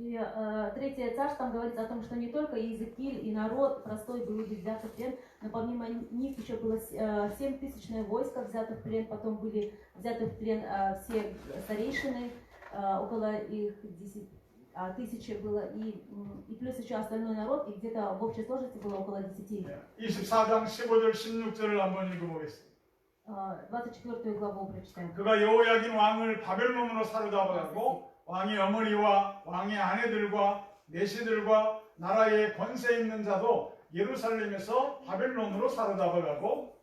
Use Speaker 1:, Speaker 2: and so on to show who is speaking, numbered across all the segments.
Speaker 1: И третье царство, там говорится о том, что не только Иезекииль и народ простой был взят в плен, но помимо них еще было 7000 войско взято в плен, потом были взяты в плен все старейшины, около их 1000 было, и плюс еще остальной народ, и где-то в общей сложности было около 10.
Speaker 2: 24장 15절 16절을 한번 읽어보겠습니다.
Speaker 1: 24 главу прочитаем.
Speaker 2: 그가 여호야긴 왕을 바벨론으로 사로잡아가고 왕의 어머니와 왕의 아내들과 내시들과 나라의 권세 있는 자도 예루살렘에서 바벨론으로 사로잡아가고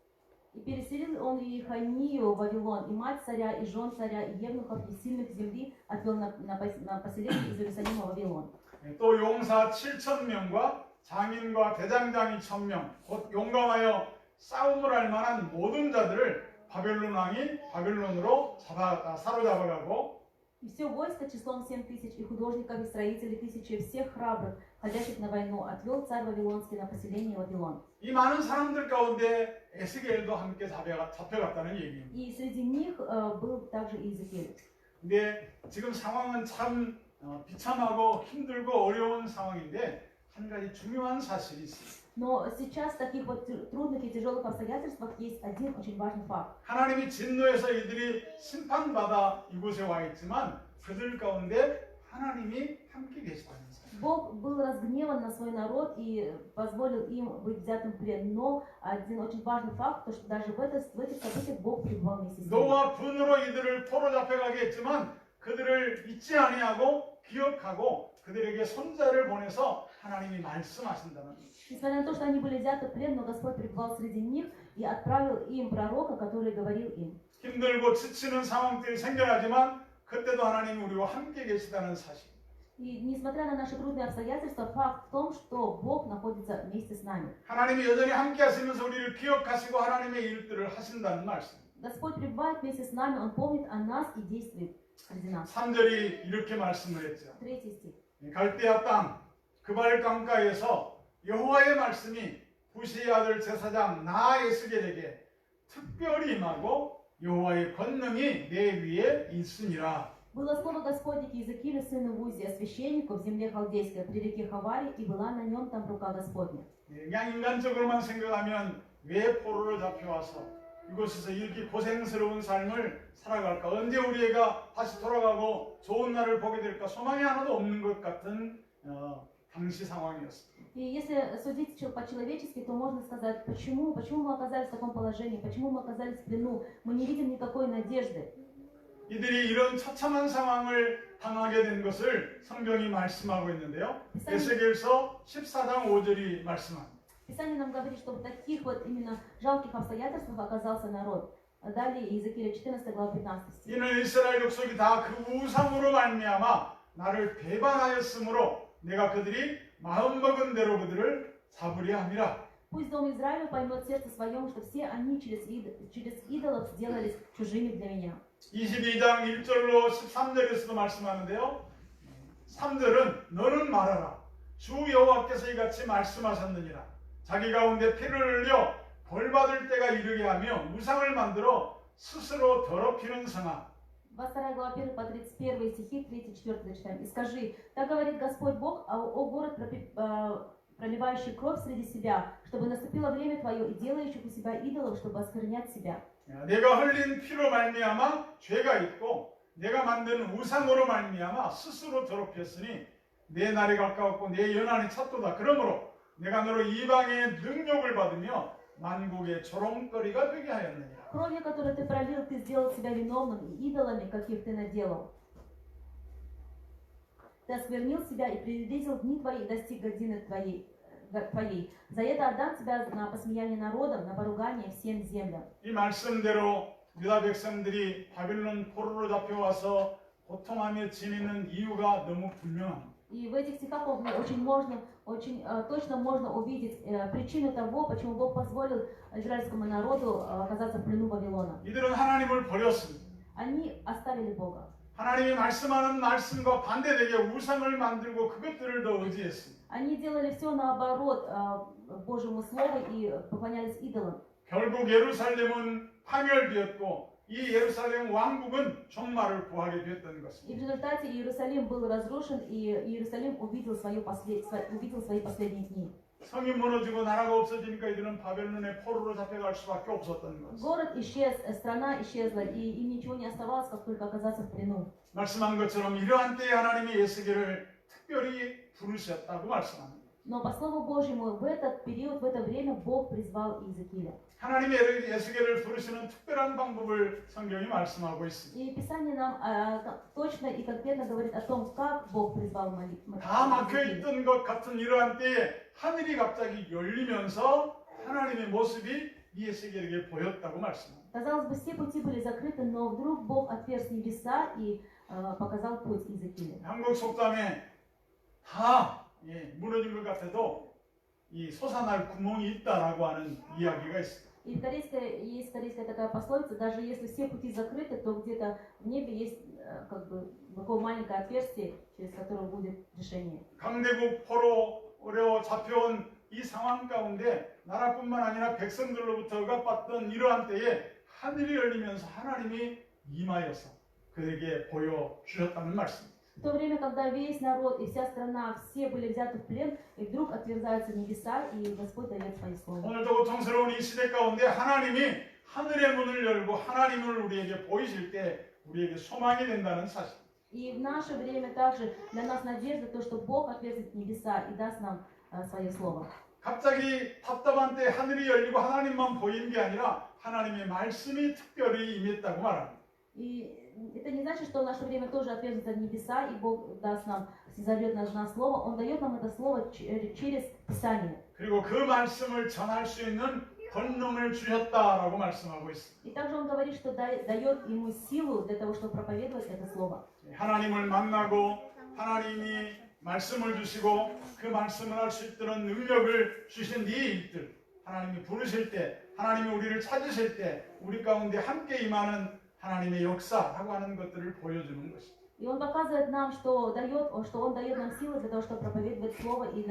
Speaker 1: И переселил он Иехонию в Вавилон, и мать царя, и жен царя, и евнухов, и сильных земли отвел на поселение из Иерусалима в Вавилон.
Speaker 2: 또 용사 7,000명과 장인과 대장장이 1,000명 곧 용감하여 싸움을 할 만한 모든 자들을 바벨론 왕이 바벨론으로 사로잡아가고
Speaker 1: И все войско числом 7000, и художников, и строителей 1000, всех храбрых, ходящих на войну, отвел царь Вавилонский на поселение Вавилон.
Speaker 2: 이 많은 사람들 가운데 에스겔도 함께 잡혀갔다는 얘기입니다.
Speaker 1: И среди них был также Иезекииль.
Speaker 2: 근데 지금 상황은 참 비참하고 힘들고 어려운 상황인데 한 가지 중요한 사실이 있습니다.
Speaker 1: Но сейчас в таких вот трудных и тяжелых обстоятельствах есть один очень важный факт.
Speaker 2: 하나님이 진노해서 이들이 심판받아 이곳에 와 있지만 그들 가운데 하나님이 함께 계시다는 사실.
Speaker 1: Бог был разгневан на свой народ и позволил им быть взятым в плен. Но один очень важный факт, то, что даже в этих событиях Бог пребывал вместе с ними.
Speaker 2: 노와 분으로 이들을 포로 잡혀가게 했지만 그들을 잊지 아니하고 기억하고 그들에게 손자를 보내서 하나님이 말씀하신다는 거예요.
Speaker 1: Несмотря на то, что они были взяты в плен, но Господь пребывал среди них и отправил им пророка, который говорил им.
Speaker 2: 힘들고 지치는 상황들이 생겨나지만 그때도 하나님이 우리와 함께 계시다는 사실.
Speaker 1: И несмотря на наши трудные обстоятельства, факт в том, что Бог находится вместе с нами.
Speaker 2: 하나님이 여전히 함께 하시면서 우리를 기억하시고 하나님의 일들을 하신다는 말씀.
Speaker 1: Господь пребывает вместе с нами, Он помнит о нас и действует среди нас.
Speaker 2: 3절이 이렇게 말씀을 했죠.
Speaker 1: 3 стих.
Speaker 2: 갈대아 땅 그발 강가에서 여호와의 말씀이 부시의 아들 제사장 나에스겔에게 특별히 임하고 여호와의 권능이 내 위에 있으니라.
Speaker 1: Было слово Господне к Иезекиилю, сыну Узия, священнику в земле халдейской, при реке Хавари, и была на нем там рука Господня.
Speaker 2: 그냥 인간적으로만 생각하면 왜 포로로 잡혀와서 이곳에서 이렇게 고생스러운 삶을 살아갈까? 언제 우리 애가 다시 돌아가고 좋은 날을 보게 될까? 소망이 하나도 없는 것 같은 당시 상황이었습니다.
Speaker 1: И если судить по-человечески, то можно сказать, почему мы оказались в таком положении, почему мы оказались в плену, мы не видим никакой надежды.
Speaker 2: 이들이 이런 처참한 상황을 당하게 된 것을 성경이 말씀하고 있는데요. 에스겔서 14장 5절이 말씀합니다.
Speaker 1: Писание нам говорит, что в таких вот именно жалких обстоятельствах оказался народ. Далее Иезекииля 14 глава 15 стих.
Speaker 2: 이는 이스라엘 족속이 다 그 우상으로 말미암아 나를 배반하였으므로 내가 그들이 마음먹은 대로 그들을 잡으려 함이라.
Speaker 1: Пусть дом Израиля поймет в сердце своем, что все они через идолов сделались чужими для меня.
Speaker 2: 22장 1절로 13절에서도 말씀하는데요. 3절은 너는 말하라. 주 여호와께서 이같이 말씀하셨느니라. 자기 가운데 피를 흘려 벌받을 때가 이르게 하며 우상을 만들어 스스로 더럽히는 성아.
Speaker 1: 22 глава 1 по 31 стихи, 3-4 читаем. «И скажи, так говорит Господь Бог, о город, проливающий кровь среди себя, чтобы наступило время твое, и делающих у себя идолов, чтобы осквернять себя».
Speaker 2: 내가 흘린 피로 말미암아 죄가 있고 내가 만든 우상으로 말미암아 스스로 더럽혔으니 내 날이 가까웠고 내 연한이 찼도다. 그러므로 내가 너로 이방의 능욕을 받으며 만국의 조롱거리가 되게 하였느니라.
Speaker 1: Кровью, которую ты пролил, ты сделал себя виновным, и идолами, каких ты наделал. Ты осквернил себя и приблизил дни твои и достиг годины твоей. За это отдам тебя на посмеяние народам, на поругание всем землям.
Speaker 2: 이 말씀대로 유다 백성들이 바빌론 포로로 잡혀와서 고통하며 지내는 이유가 너무 분명합니다.
Speaker 1: И в этих стихах очень точно можно увидеть причину того, почему Бог позволил израильскому народу оказаться в плену Вавилона.
Speaker 2: 이들은 하나님을 버렸습니다.
Speaker 1: Они оставили Бога.
Speaker 2: 하나님이 말씀하는 말씀과 반대되게 우상을 만들고 그것들을 더 의지했습니다.
Speaker 1: Они делали все наоборот Божьему Слову и поклонялись идолам.
Speaker 2: 결국 예루살렘은 파멸되었고 이 예루살렘 왕국은 종말을 구하게 되었던
Speaker 1: И в
Speaker 2: 것입니다.
Speaker 1: результате Иерусалим был разрушен, и Иерусалим увидел увидел свои последние дни.
Speaker 2: 성이 무너지고 나라가 없어지니까 이들은 바벨론의 포로로 잡혀갈 수밖에 없었던 것.
Speaker 1: Город исчез, страна исчезла, и им ничего не оставалось, как только оказаться в плену.
Speaker 2: 말씀한 것처럼 이러한 때에 하나님이 에스겔을 특별히 부르셨다고 말씀합니다.
Speaker 1: Но по слову Божьему, в этот период, в это время Бог призвал Иезекииля.
Speaker 2: 하나님이 에스겔을 부르시는 특별한 방법을 성경이 말씀하고 있습니다.
Speaker 1: И Писание нам точно и конкретно говорит о том, как Бог призвал
Speaker 2: 다 막혀
Speaker 1: Иезекииля.
Speaker 2: 있던 것 같은 이러한 때에 하늘이 갑자기 열리면서 하나님의 모습이 이 에스겔에게 보였다고 말씀합니다.
Speaker 1: Казалось бы, все пути были закрыты, но вдруг Бог отверз небеса и показал путь Иезекиилю.
Speaker 2: 한국 속담에 다 무너진 것 같아도 이 솟아날 구멍이 있다라고 하는 이야기가 있습니다.
Speaker 1: И есть корейская такая пословица, даже если все пути закрыты, то где-то в небе есть как бы такое маленькое отверстие, через которое будет решение.
Speaker 2: 강대국 포로로 잡혀온 이 상황 가운데 나라뿐만 아니라 백성들로부터 억압받던 이러한 때에 하늘이 열리면서 하나님이 임하여서 그에게 보여주셨다는 말씀입니다.
Speaker 1: В то время, когда весь народ и вся страна, все были взяты в плен, и вдруг отверзаются небеса, и Господь дает свои слова.
Speaker 2: 오늘도 고통스러운 이 시대 가운데 하나님이 하늘의 문을 열고 하나님을 우리에게 보이실 때 우리에게 소망이 된다는 사실.
Speaker 1: И в наше время также для нас надежда, то, что Бог отверзит небеса и даст нам свое слово.
Speaker 2: 갑자기 답답한 때 하늘이 열리고 하나님만 보이는 게 아니라 하나님의 말씀이 특별히 임했다고 말합니다.
Speaker 1: И это не значит, что в наше время тоже отверзутся небеса, и Бог даст нам, зовет нас на слово. Он дает нам это слово через Писание.
Speaker 2: 그리고 그 말씀을 전할 수 있는 권능을 주셨다라고 말씀하고 있습니다.
Speaker 1: И также Он говорит, что дает ему силу для того, чтобы проповедовать это слово.
Speaker 2: 하나님을 만나고 하나님이 말씀을 주시고 그 말씀을 할 수 있도록 능력을 주신 이 일들, 하나님이 부르실 때, 하나님이 우리를 찾으실 때 우리 가운데 함께 임하는 하나님의 역사라고 하는 것들을 보여주는 것입니다.
Speaker 1: И Он показывает нам, что Он дает нам силы для того, чтобы проповедовать слово, и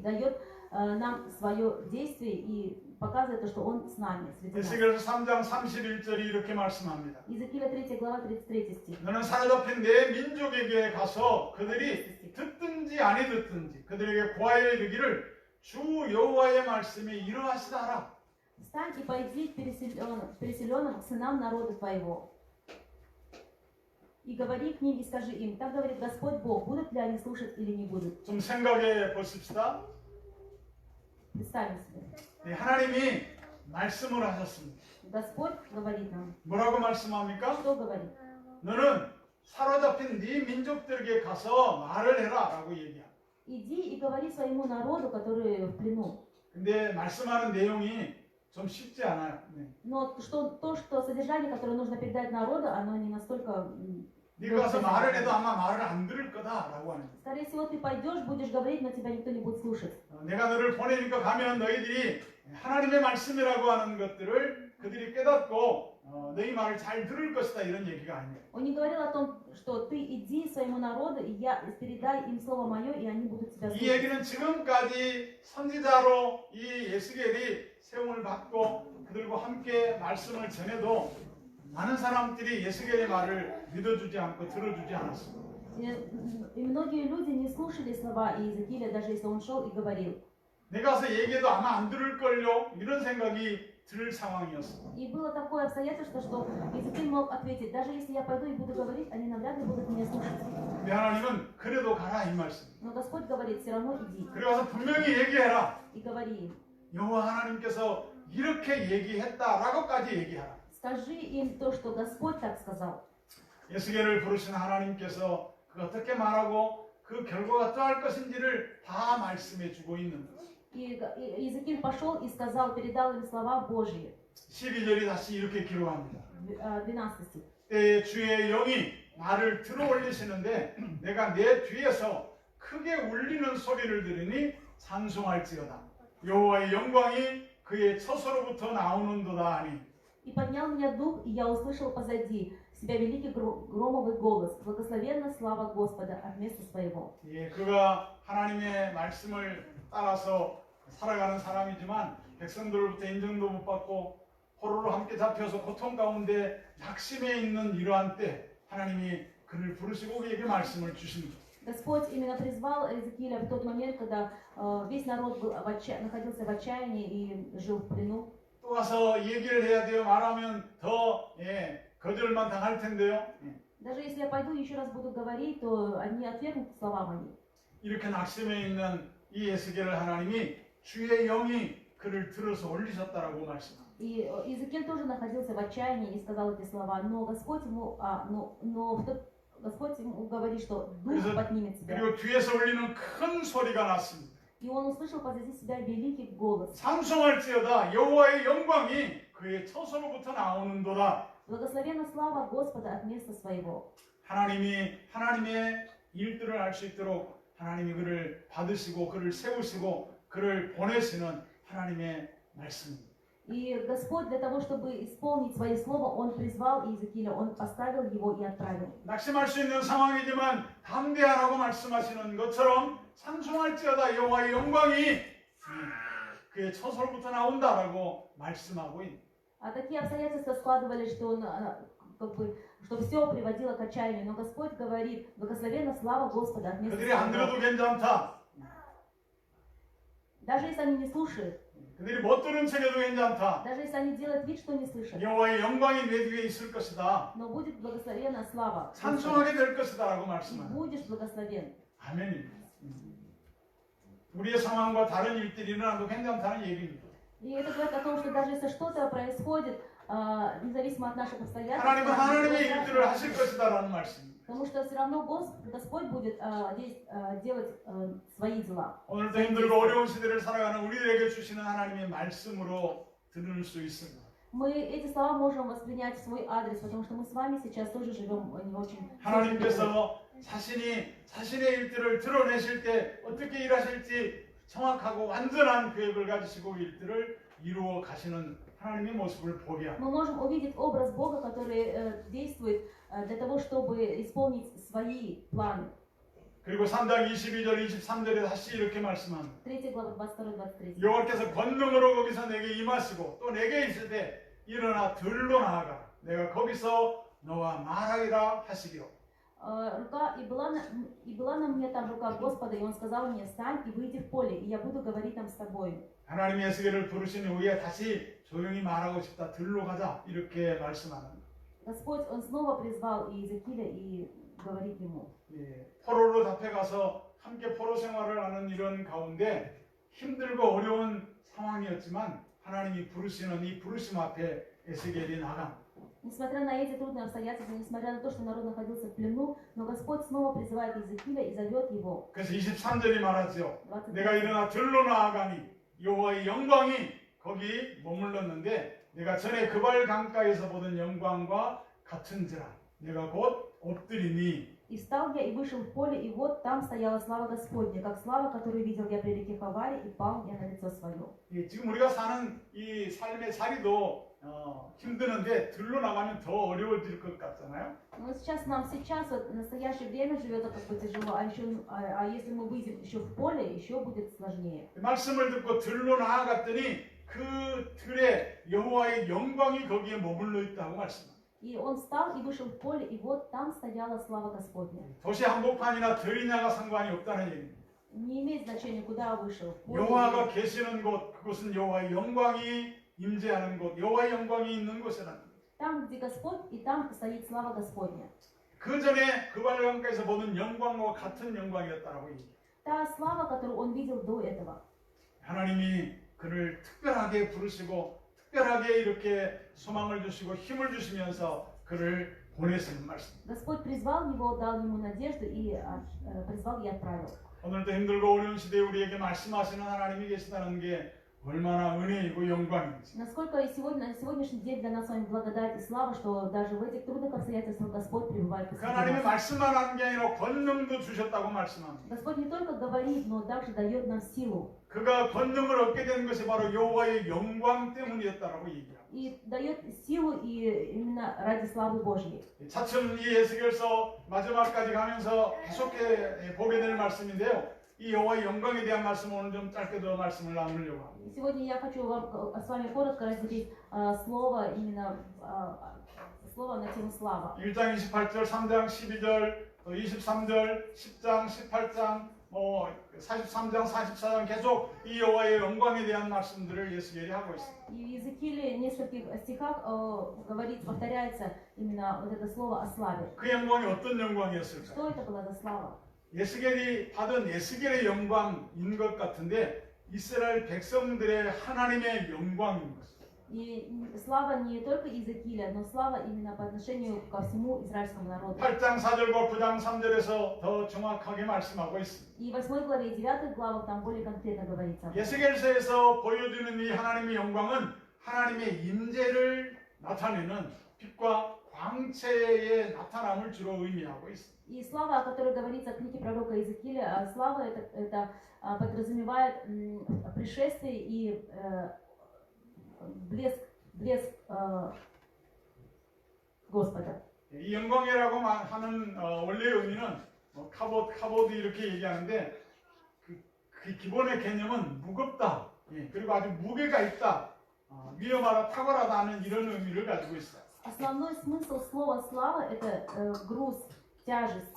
Speaker 1: дает нам свое действие, и показывает то, что Он с нами.
Speaker 2: 에스겔서 3장 31절이 이렇게 말씀합니다.
Speaker 1: Иезекииля 3 глава 33 стих.
Speaker 2: 너는 사로잡힌 내 민족에게 가서 그들이 듣든지 아니 듣든지 그들에게 고하여 이르기를 주 여호와의 말씀이 이러하시다 하라.
Speaker 1: Встань и пойди к переселенным, к сынам народа твоего. И говори к ним и скажи им, так говорит Господь Бог, будут ли они слушать или не будут.
Speaker 2: 좀 생각해 보십시다.
Speaker 1: Представим себе.
Speaker 2: 네, 하나님이 말씀을 하셨습니다.
Speaker 1: Господь говорит нам.
Speaker 2: 뭐라고 말씀합니까?
Speaker 1: Что говорит?
Speaker 2: 너는 사로잡힌 네 민족들에게 가서 말을 해라라고 얘기합니다.
Speaker 1: Иди и говори своему народу, который в плену.
Speaker 2: 근데 말씀하는 내용이 좀 쉽지 않아요. 네.
Speaker 1: Но то, что содержание, которое нужно передать народу, оно не настолько...
Speaker 2: 네가 가서 말을 해도 아마 말을 안 들을 거다라고 하는 거예요.
Speaker 1: Скорее всего, ты пойдешь, будешь говорить, но тебя никто не будет слушать.
Speaker 2: 내가 너를 보내니까 가면 너희들이 하나님의 말씀이라고 하는 것들을 그들이 깨닫고 너희 말을 잘 들을 것이다 이런 얘기가 아니에요.
Speaker 1: Он не говорил о том, что ты иди своему народу, и я передай им слово мое, и они будут тебя
Speaker 2: 이
Speaker 1: слушать.
Speaker 2: 얘기는 지금까지 선지자로 이 에스겔이 세움을 받고 그들과 함께 말씀을 전해도 많은 사람들이 예수겔의 말을 믿어주지 않고 들어주지 않았습니다.
Speaker 1: И многие люди не слушали слова Иезекииля, даже если он шел и говорил.
Speaker 2: 내가 가서 얘기해도 아마 안 들을걸요? 이런 생각이 들 상황이었습니다.
Speaker 1: И было такое обстоятельство, что Иезекииль мог ответить, даже если я пойду и буду говорить, они навряд ли будут меня слушать.
Speaker 2: 근데 하나님은 그래도 가라 이 말씀.
Speaker 1: Но Господь говорит, все равно иди.
Speaker 2: 그래서 분명히 얘기해라.
Speaker 1: И говори им.
Speaker 2: 여호와 하나님께서 이렇게 얘기했다라고까지 얘기하라.
Speaker 1: Скажи им то, что Господь так сказал.
Speaker 2: 예수겔을 부르신 하나님께서 그 어떻게 말하고 그 결과가 어떠할 것인지를 다 말씀해 주고 있는 것.
Speaker 1: И Иезекииль пошел и сказал, передал им слова Божьи.
Speaker 2: 12절이 다시 이렇게 기록합니다.
Speaker 1: 12 стих.
Speaker 2: 때에 주의 영이 나를 들어 올리시는데 내가 내 뒤에서 크게 울리는 소리를 들으니 찬송할지어다. 여호와의 영광이 그의 처소로부터 나오는도다 하니.
Speaker 1: И поднял меня дух, и я услышал позади себя великий громовый голос. Благословенна слава Господа от места своего.
Speaker 2: 예, 그가 하나님의 말씀을 따라서 살아가는 사람이지만 백성들로부터 인정도 못 받고 포로로 함께 잡혀서 고통 가운데 낙심해 있는 이러한 때 하나님이 그를 부르시고 그에게 말씀을 주십니다.
Speaker 1: Господь именно призвал Иезекииля в тот момент, когда весь народ был находился в отчаянии и жил в плену.
Speaker 2: 또 와서 얘기를 해야 돼요. 말하면 더 거절만 당할 텐데요.
Speaker 1: Даже если я пойду еще раз буду говорить, то они отвергнут слова мои.
Speaker 2: 이렇게 낙심해 있는 이 에스겔을 하나님이 주의 영이 그를 들어서 올리셨다라고 말씀합니다.
Speaker 1: И Иезекииль тоже находился в отчаянии и сказал эти слова, но Господь ему говорит, что Дух поднимет тебя.
Speaker 2: 그리고 뒤에서 울리는 큰 소리가 났습니다.
Speaker 1: И он услышал позади себя великий голос.
Speaker 2: 찬송할지어다 여호와의 영광이 그의 처소로부터 나오는도다.
Speaker 1: Благословенна слава Господа от места своего.
Speaker 2: 하나님의 일들을 할 수 있도록 하나님이 그를 받으시고 그를 세우시고 그를 보내시는 하나님의 말씀입니다.
Speaker 1: И Господь для того, чтобы исполнить свое слово, Он призвал Иезекииля, Он поставил его и отправил.
Speaker 2: 낙심할 수 있는 상황이지만 담대하라고 말씀하시는 것처럼 찬송할지어다 여호와의 영광이 그의 처소로부터 나온다라고 말씀하고 있는.
Speaker 1: А такие обстоятельства складывались, что он, что все приводило к отчаянию. Но Господь говорит, благословенна слава Господа от места
Speaker 2: 그들이 안 들어도
Speaker 1: своего.
Speaker 2: 괜찮다.
Speaker 1: Даже если они не слушают,
Speaker 2: 그들이 못 들은 척해도 괜찮다.
Speaker 1: даже если они делают вид, что не слышат,
Speaker 2: 여호와의 영광이 내 뒤에 있을 것이다.
Speaker 1: но будет благословенна слава.
Speaker 2: 찬송하게 될 것이다라고
Speaker 1: И
Speaker 2: 말씀합니다.
Speaker 1: будешь благословен.
Speaker 2: 아멘입니다. 우리의 상황과 다른 일들이 일어나도 괜찮다는 얘기입니다.
Speaker 1: И это говорит о том, что даже если что-то происходит, независимо от наших обстоятельств,
Speaker 2: 하나님은 하나님의 일들을 하실 것이다라는 말씀입니다.
Speaker 1: потому что все равно Господь будет делать свои дела.
Speaker 2: 오늘도 힘들고 어려운 시대를 살아가는 우리에게 주시는 하나님의 말씀으로 들을 수 있습니다.
Speaker 1: Мы эти слова можем воспринять в свой адрес, потому что мы с вами сейчас тоже живем не очень.
Speaker 2: 하나님께서 자신의 일들을 드러내실 때 어떻게 일하실지 정확하고 완전한 계획을 가지시고 일들을 이루어 가시는 하나님의 모습을 보게 합니다.
Speaker 1: Мы можем увидеть образ Бога, который действует для того, чтобы исполнить свои планы.
Speaker 2: 그리고 3장 22절 23절에 다시 이렇게 말씀합니다.
Speaker 1: 3 глава 22-23.
Speaker 2: 여호와께서 권능으로 거기서 내게 임하시고 또 내게 있을 때 일어나 들로 나아가 내가 거기서 너와 말하리라 하시기로.
Speaker 1: И была на мне там рука Господа, и Он сказал мне: встань и выйди в поле, и я буду говорить там с тобой.
Speaker 2: 하나님의 에스겔을 부르신 후에 다시 조용히 말하고 싶다 들로 가자 이렇게 말씀하는.
Speaker 1: Господь, Он снова призвал Иезекииля и говорит ему.
Speaker 2: 포로로 잡혀가서 함께 포로 생활을 하는 이런 가운데 힘들고 어려운 상황이었지만 하나님이 부르시는 이 부르심 앞에 에스겔이 나간.
Speaker 1: Несмотря на эти трудные обстоятельства, несмотря на то, что народ находился в плену, но Господь снова призывает Иезекииля и зовет его.
Speaker 2: 그래서 23절이 말하죠.
Speaker 1: 23.
Speaker 2: 내가 일어나 들로 나아가니 여호와의 영광이 거기 머물렀는데 내가 전에 그발 강가에서 보던 영광과 같은지라 내가 곧 엎드리니.
Speaker 1: И встал я и вышел в поле, и вот там стояла слава Господня, как слава, которую видел я при реке Хаваре, и пал я на лицо свое.
Speaker 2: 지금 우리가 사는 이 삶의 자리도 힘드는데 들로 나가면 더 어려워질 것 같잖아요.
Speaker 1: Но сейчас вот, в настоящее время живет это как бы тяжело, а если мы выйдем еще в поле, еще будет сложнее.
Speaker 2: 말씀을 듣고 들로 나아갔더니 그 들에 여호와의 영광이 거기에 머물러 있다고 말씀합니다.
Speaker 1: И он встал и вышел в поле, и вот там стояла слава Господня.
Speaker 2: 도시 한복판이나 들이냐가 상관이 없다는 얘기입니다.
Speaker 1: Не имеет значения, куда вышел. в поле.
Speaker 2: 여호와가 계시는 곳, 그곳은 여호와의 영광이 임재하는 곳, 여호와의 영광이 있는 곳이라는 거예요.
Speaker 1: Там, где Господь, и там стоит слава Господня.
Speaker 2: 그 전에 그발 강가에서 보는 영광과 같은 영광이었다라고 얘기해요.
Speaker 1: Та слава, которую он видел до этого.
Speaker 2: 하나님이 그를 특별하게 부르시고 특별하게 이렇게 소망을 주시고 힘을 주시면서 그를 보내시는 말씀.
Speaker 1: Господь призвал его, дал ему надежду и призвал и отправил.
Speaker 2: 오늘도 힘들고 어려운 시대에 우리에게 말씀하시는 하나님이 계시다는 게 얼마나 은혜이고 영광인지.
Speaker 1: Насколько и на сегодняшний день для нас с вами благодать и слава, что даже в этих трудных обстоятельствах Господь пребывает
Speaker 2: 그
Speaker 1: посреди
Speaker 2: 하나님의
Speaker 1: нас.
Speaker 2: 말씀만 하는 게 아니라 권능도 주셨다고 말씀합니다.
Speaker 1: Господь не только говорит, но также дает нам силу.
Speaker 2: 그가 권능을 얻게 된 것이 바로 여호와의 영광 때문이었다라고 얘기합니다.
Speaker 1: И дает силу и именно ради славы Божьей.
Speaker 2: 차츰 이 에스겔서 마지막까지 가면서 계속해 보게 될 말씀인데요. 이 여호와의 영광에 대한 말씀 오늘 좀 짧게 더 말씀을 나누려고 합니다.
Speaker 1: И сегодня я хочу вам, с вами коротко разделить слово, именно слово на тему слава.
Speaker 2: 1장 28절, 3장 12절, 또 23절, 10장, 18장, 43장, 44장 계속 이 여호와의 영광에 대한 말씀들을 예수께서 하고 있습니다.
Speaker 1: И в Иезекииле в нескольких стихах повторяется именно вот это слово о славе.
Speaker 2: 그 영광이 어떤 영광이었을까요?
Speaker 1: Что это была за слава?
Speaker 2: 예스겔이 받은 예스겔의 영광인 것 같은데 이스라엘 백성들의 하나님의 영광인 것입니다.
Speaker 1: И слава не только Иезекииля, но слава именно по отношению ко всему израильскому народу.
Speaker 2: 8장 4절과 9장 3절에서 더 정확하게 말씀하고 있습니다.
Speaker 1: И в 8 главе и 9 главах там более конкретно говорится.
Speaker 2: 예스겔서에서 보여주는 이 하나님의 영광은 하나님의 임재를 나타내는 빛과 광채의 나타남을 주로 의미하고 있습니다.
Speaker 1: И слава, о которой говорится в книге пророка Иезекииля, слава это подразумевает пришествие и блеск Господа.
Speaker 2: 이 영광이라고 하는 원래의 의미는 카보드 이렇게 얘기하는데 그 기본의 개념은 무겁다, 그리고 아주 무게가 있다, 위험하다, 탁월하다는 이런 의미를 가지고 있어요.
Speaker 1: Основной смысл слова слава это груз, тяжесть.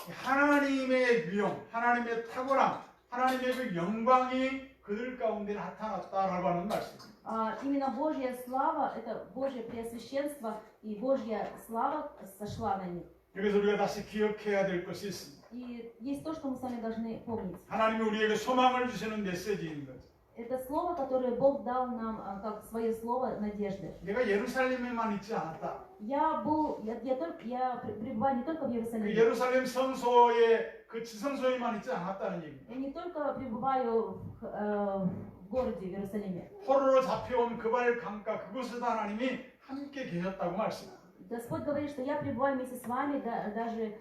Speaker 2: 하나님의 위엄, 하나님의 탁월함, 하나님의 그 영광이 그들 가운데 나타났다라고 하는 말씀입니다.
Speaker 1: Именно Божья слава, это Божье преосвященство и Божья слава сошла на них.
Speaker 2: 여기서 우리가 다시 기억해야 될 것이 있습니다.
Speaker 1: И есть то, что мы с вами должны помнить.
Speaker 2: 하나님이 우리에게 소망을 주시는 메시지인 거죠.
Speaker 1: Это слово, которое Бог дал нам как свое слово надежды.
Speaker 2: 내가 예루살렘에만 있지 않았다.
Speaker 1: Я пребываю не только в
Speaker 2: 그
Speaker 1: Иерусалиме.
Speaker 2: 예루살렘 성소의 그 지성소에만 있지 않았다는 얘기입니다.
Speaker 1: Я не только пребываю в городе, в Иерусалиме.
Speaker 2: 포로로 잡혀온 그발 강가 그곳에서 하나님이 함께 계셨다고 말씀합니다.
Speaker 1: Господь говорит, что я пребываю вместе с вами даже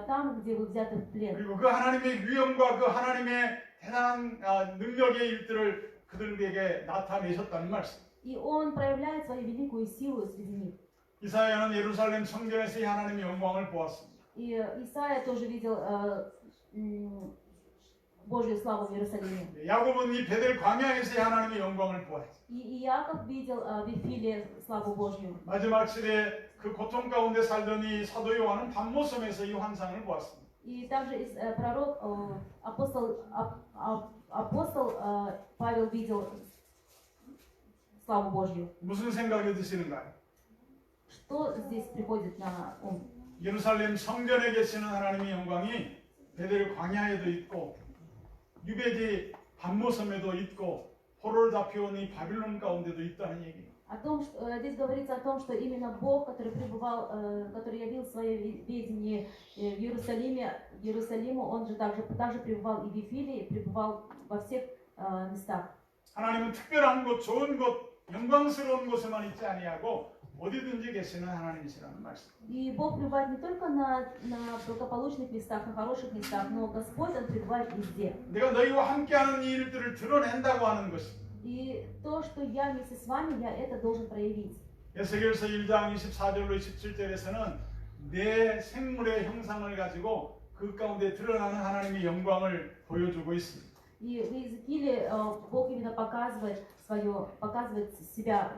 Speaker 1: там, где вы взяты в плен.
Speaker 2: 그리고 그 하나님의 위엄과 그 하나님의 대단한 능력의 일들을 그들에게 나타내셨다는 말씀.
Speaker 1: И Он проявляет свою великую силу среди них.
Speaker 2: 이사야는 예루살렘 성전에서의 하나님의 영광을 보았습니다.
Speaker 1: И Исаия тоже видел Божью славу в Иерусалиме.
Speaker 2: 야곱은 이 베델 광야에서의 하나님의 영광을 보았죠.
Speaker 1: И Иаков видел в Вифиле славу Божью.
Speaker 2: 마지막 시대에 그 고통 가운데 살던 이 사도 요한은 밤모섬에서 이 환상을 보았습니다.
Speaker 1: И также пророк, апостол Павел видел славу Божью.
Speaker 2: 무슨 생각이 드시는가요?
Speaker 1: Что здесь приходит на ум?
Speaker 2: 예루살렘 성전에 계시는 하나님의 영광이 베델 광야에도 있고 유배지 밤모섬에도 있고 포로를 잡혀온 이 바빌론 가운데도 있다는 얘기입니다.
Speaker 1: Здесь говорится о том, что именно Бог, который пребывал, который явил свое видение в Иерусалиму, Он же также пребывал и в Вифиле, и пребывал во всех местах.
Speaker 2: 하나님은 특별한 곳, 좋은 곳, 영광스러운 곳에만 있지 아니하고 어디든지 계시는 하나님이시라는 말씀.
Speaker 1: И Бог пребывает не только на благополучных местах, на хороших местах, но Господь, Он пребывает везде.
Speaker 2: 내가 너희와 함께하는 이 일들을 드러낸다고 하는 것입니다.
Speaker 1: И то, что я вместе с вами, я это должен проявить.
Speaker 2: 에스겔서 1장 24절로 27절에서는 내 생물의 형상을 가지고 그 가운데 드러나는 하나님의 영광을 보여주고 있습니다.
Speaker 1: И в Иезекииле Бог именно показывает себя.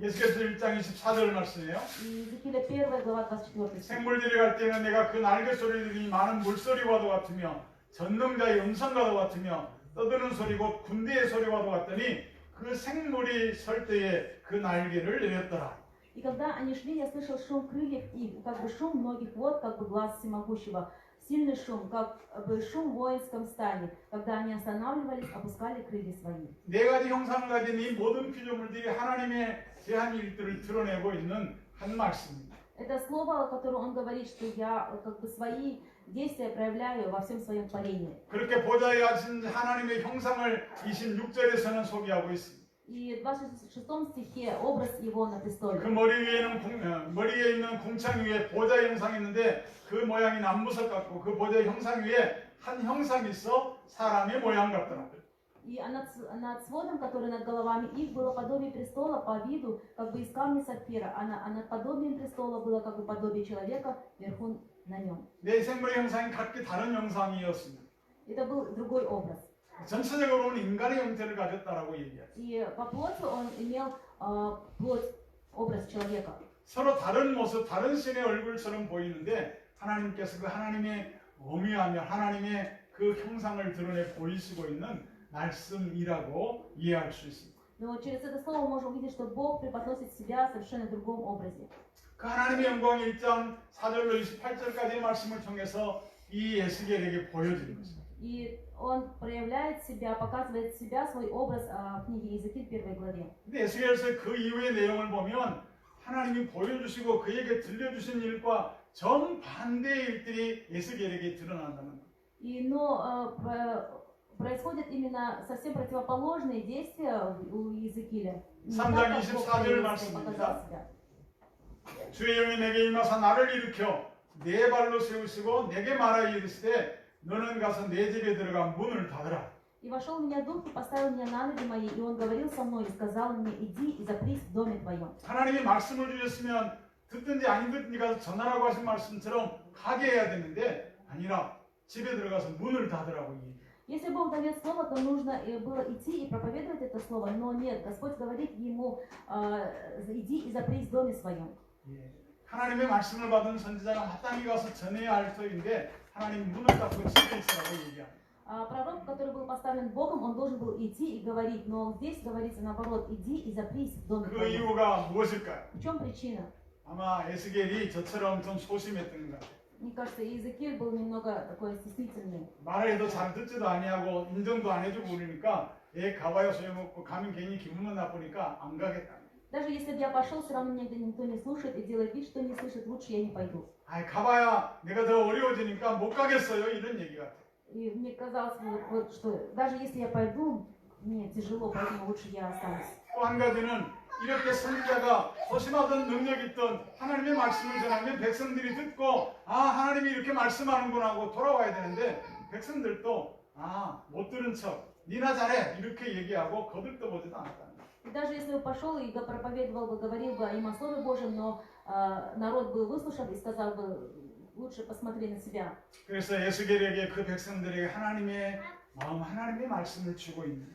Speaker 2: 에스겔서 1장 24절 말씀이에요.
Speaker 1: Иезекииля 1 глава 24.
Speaker 2: 생물들이 갈 때는 내가 그 날개 소리들이 많은 물소리와도 같으며 전능자의 음성과도 같으며 떠드는 소리 곧 군대의 소리와도 같더니 그 생물이 설 때에 그 날개를 내렸더라.
Speaker 1: И когда они шли, я слышал шум крыльев и как бы шум многих вод, как бы глаз всемогущего. Сильный шум, как бы шум в воинском стане. Когда они останавливались, опускали крылья свои.
Speaker 2: 네 가지 형상을 가진 이 모든 피조물들이 하나님의 제한 일들을 드러내고 있는 한 말씀입니다.
Speaker 1: Это слово, которое он говорит, что я как бы свои действия проявляю во всем своем творении.
Speaker 2: 그렇게 보좌에 앉은 하나님의 형상을 26절에서는 소개하고 있습니다.
Speaker 1: И в 26 стихе образ его на престоле.
Speaker 2: 그 머리에 있는 궁창 위에 보좌 형상이 있는데 그 모양이 남무석 같고 그 보좌 형상 위에 한 형상이 있어 사람의 모양 같더라.
Speaker 1: И над сводом, который над головами их, было подобие престола по виду, как бы из камня сапфира, а над подобием престола было как бы подобие человека вверху на нем.
Speaker 2: 내 생물의 형상이 각기 다른 형상이었습니다.
Speaker 1: Это был другой образ.
Speaker 2: 전체적으로는 인간의 형태를 가졌다라고 얘기해요.
Speaker 1: И по плоти он имел плоть, образ человека.
Speaker 2: 서로 다른 모습, 다른 신의 얼굴처럼 보이는데 하나님께서 그 하나님의 어미하며 하나님의 그 형상을 드러내 보이시고 있는 말씀이라고 이해할 수 있습니다.
Speaker 1: Но через это слово мы можем увидеть, что Бог преподносит себя в совершенно другом образе.
Speaker 2: 그 하나님의 영광의 1장 4절로 28절까지의 말씀을 통해서 이 에스겔에게 보여드린 것입니다.
Speaker 1: И он проявляет себя, показывает себя, свой образ в книге Иезекииль 1 главе.
Speaker 2: 근데 에스겔에서 그 이후의 내용을 보면 하나님이 보여주시고 그에게 들려주신 일과 정반대의 일들이 에스겔에게 드러난다는 거예요.
Speaker 1: Но происходят именно совсем противоположные действия у Иезекииля. Не
Speaker 2: 3장
Speaker 1: так, как Бог
Speaker 2: 24절
Speaker 1: показал
Speaker 2: 말씀입니다.
Speaker 1: себя.
Speaker 2: 주의 영이 내게 임하사 나를 일으켜 네 발로 세우시고 내게 말하여 이르시되 너는 가서 내 집에 들어가 문을 닫으라.
Speaker 1: И вошел в меня дух и поставил меня на ноги мои, и он говорил со мной и сказал мне: иди и запрись в доме твоем.
Speaker 2: 하나님이 말씀을 주셨으면 듣든지 안 듣든지 가서 전하라고 하신 말씀처럼 가게 해야 되는데 아니라 집에 들어가서 문을 닫으라고 얘기해요.
Speaker 1: Если Бог дает слово, то нужно было идти и проповедовать это слово, но нет, Господь говорит ему: иди и запрись в доме своем.
Speaker 2: 예. 하나님의 말씀을 받은 선지자가 마땅히 가서 전해야 할 터인데 하나님 문을 닫고 집에 있으라고 얘기합니다.
Speaker 1: Пророк, который был поставлен Богом, он должен был идти и говорить, но здесь говорится наоборот: иди и запрись в доме
Speaker 2: 그
Speaker 1: твоем.
Speaker 2: 이유가 무엇일까요?
Speaker 1: В чем причина?
Speaker 2: 아마 에스겔이 저처럼 좀 소심했던 것 같아요.
Speaker 1: Мне кажется, Иезекииль был немного такой стеснительный.
Speaker 2: 말을 해도 잘 듣지도 아니하고 인정도 안 해주고 그러니까 가봐야 소용없고 가면 괜히 기분만 나쁘니까 안 가겠다.
Speaker 1: Даже если бы я пошел, все равно меня никто не слушает и делает вид, что не слышит, лучше я не пойду.
Speaker 2: 가봐야 내가 더 어려워지니까 못 가겠어요. 이런 얘기 같아요.
Speaker 1: И мне казалось, что даже если я пойду, мне тяжело, поэтому лучше я останусь.
Speaker 2: 또 한 가지는 이렇게 선지자가 소심하던 능력 있던 하나님의 말씀을 전하면 백성들이 듣고 하나님이 이렇게 말씀하는구나 하고 돌아와야 되는데 백성들도 못 들은 척 니나 잘해 이렇게 얘기하고 거들떠보지도 않았다.
Speaker 1: И даже если бы пошел и проповедовал бы, говорил бы им о Слове Божьем, но народ бы выслушал и сказал бы: лучше посмотри на себя.
Speaker 2: 그래서 에스겔에게 그 백성들에게 하나님의 마음, 하나님의 말씀을 주고 있는.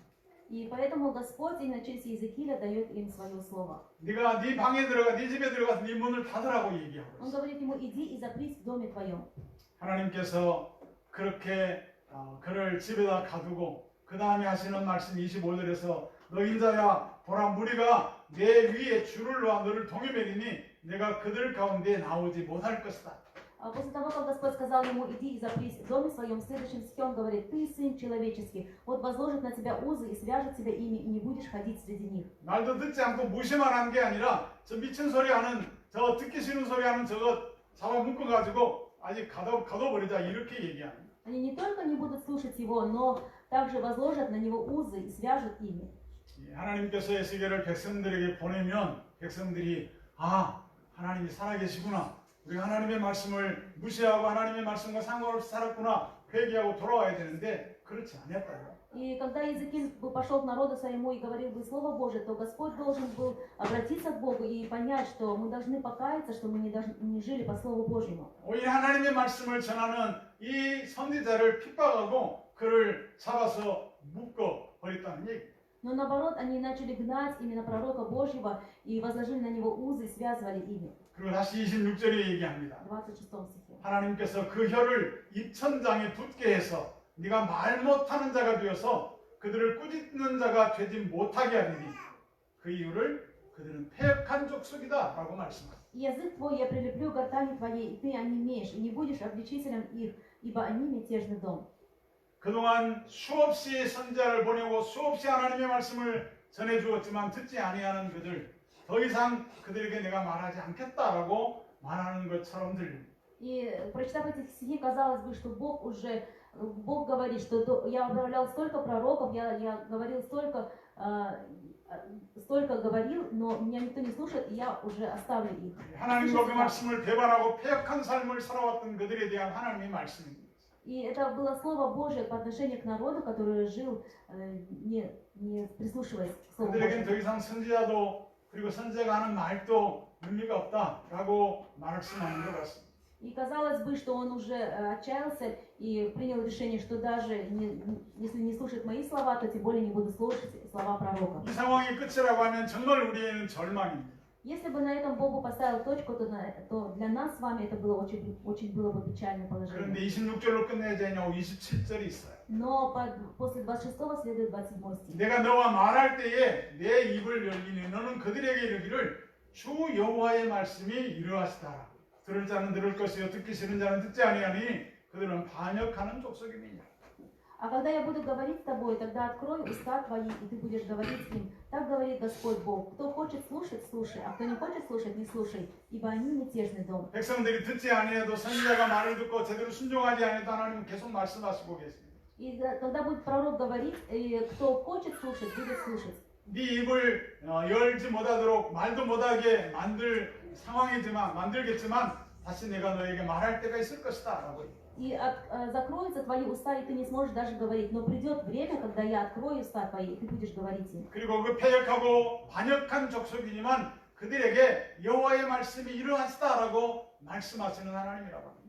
Speaker 1: И поэтому Господь именно через Иезекииля дает им свое слово.
Speaker 2: 네가 네 방에 들어가, 네 집에 들어가서 네 문을 닫으라고 얘기하고
Speaker 1: Он
Speaker 2: 있어.
Speaker 1: говорит ему: иди и запрись в доме твоем.
Speaker 2: 하나님께서 그렇게 그를 집에다 가두고 그 다음에 하시는 말씀 25절에서 너 인자야 보라 무리가 내 위에 줄을 놓아 너를 동여매리니 내가 그들 가운데 나오지 못할 것이다.
Speaker 1: После того, как Господь сказал ему: иди и запрись в доме своем, в следующем стихе он говорит: ты, сын человеческий, вот возложит на тебя узы и свяжет тебя ими, и не будешь ходить среди них.
Speaker 2: 말도 듣지 않고 무시만 한 게 아니라 저 미친 소리 하는 저 듣기 싫은 소리 하는 저거 잡아 묶어가지고 아직 가둬버리자 이렇게 얘기합니다.
Speaker 1: Они не только не будут слушать его, но также возложат на него узы и свяжут ими.
Speaker 2: 하나님께서 에스겔을 백성들에게 보내면 백성들이 하나님이 살아계시구나. 우리가 하나님의 말씀을 무시하고 하나님의 말씀과 상관없이 살았구나. 회개하고 돌아와야 되는데 그렇지 않았다.
Speaker 1: И когда Иезекииль пошел к народу своему и говорил бы Слово Божие, то Господь должен был обратиться к Богу и понять, что мы должны покаяться, что мы не жили по Слову Божьему.
Speaker 2: 오히려 하나님의 말씀을 전하는 이 선지자를 핍박하고 그를 잡아서 묶어 버렸다는 얘기.
Speaker 1: Но наоборот, они начали гнать именно пророка Божьего и возложили на него узы и связывали ими.
Speaker 2: 그리고 다시 26절에 얘기합니다.
Speaker 1: В 26 стихе.
Speaker 2: 하나님께서 그 혀를 입천장에 붙게 해서 네가 말 못하는 자가 되어서 그들을 꾸짖는 자가 되지 못하게 하리니 그 이유를 그들은 패역한 족속이다 라고 말씀합니다.
Speaker 1: Язык твой я прилеплю к гортани твоей, и ты онемеешь, и не будешь обличителем их, ибо они мятежный дом.
Speaker 2: 그동안 수없이 선지자를 보내고 수없이 하나님의 말씀을 전해주었지만 듣지 아니하는 그들 더 이상 그들에게 내가 말하지 않겠다라고 말하는 것처럼 들립니다.
Speaker 1: И прочитав эти стихи, казалось бы, что Бог говорит, что я отправлял столько пророков, я говорил столько говорил, но меня никто не слушает, и я уже оставлю их.
Speaker 2: 하나님과 그 말씀을 배반하고 패역한 삶을 살아왔던 그들에 대한 하나님의 말씀입니다.
Speaker 1: И это было слово Божие по отношению к народу, который жил, не прислушиваясь к слову
Speaker 2: 그들에겐 더
Speaker 1: Божьему.
Speaker 2: 이상 선지자도 그리고 선지자가 하는 말도 의미가 없다라고 말씀하는 것 같습니다.
Speaker 1: И казалось бы, что он уже отчаялся и принял решение, что даже если не слушает мои слова, то тем более не буду слушать слова пророка.
Speaker 2: 이 상황이 끝이라고 하면 정말 우리에게는 절망입니다.
Speaker 1: Если бы на этом Богу поставил точку, то для нас с вами это было очень было бы печальное положение.
Speaker 2: 그런데 26절로 끝내지 않냐고 27절이 있어요.
Speaker 1: Но после 26-го следует 27 стих.
Speaker 2: 내가 너와 말할 때에 내 입을 열리니 너는 그들에게 이르기를 주 여호와의 말씀이 이러하시다. 들을 자는 들을 것이요 듣기 싫은 자는 듣지 아니하니 그들은 반역하는 족속임이니라.
Speaker 1: А когда я буду говорить с тобой, тогда открой уста твои, и ты будешь говорить с ним. Так говорит Господь Бог. Кто хочет слушать, слушай, а кто не хочет слушать, не слушай, ибо они мятежный дом.
Speaker 2: 백성들이 듣지 아니해도 선지자가 말을 듣고 제대로 순종하지 않아도 하나님은 계속 말씀하시고 계십니다.
Speaker 1: И когда будет пророк говорить, и кто хочет слушать, будет слушать.
Speaker 2: 네 입을 열지 못하도록 말도 못하게 만들겠지만 다시 내가 너에게 말할 때가 있을 것이다 라고.
Speaker 1: И закроются твои уста, и ты не сможешь даже говорить. Но придет время, когда я открою уста твои, и ты будешь говорить им.
Speaker 2: 그리고 그 패역하고 반역한 족속이지만 그들에게 여호와의 말씀이 이러하시다라고 말씀하시는 하나님이라고 합니다.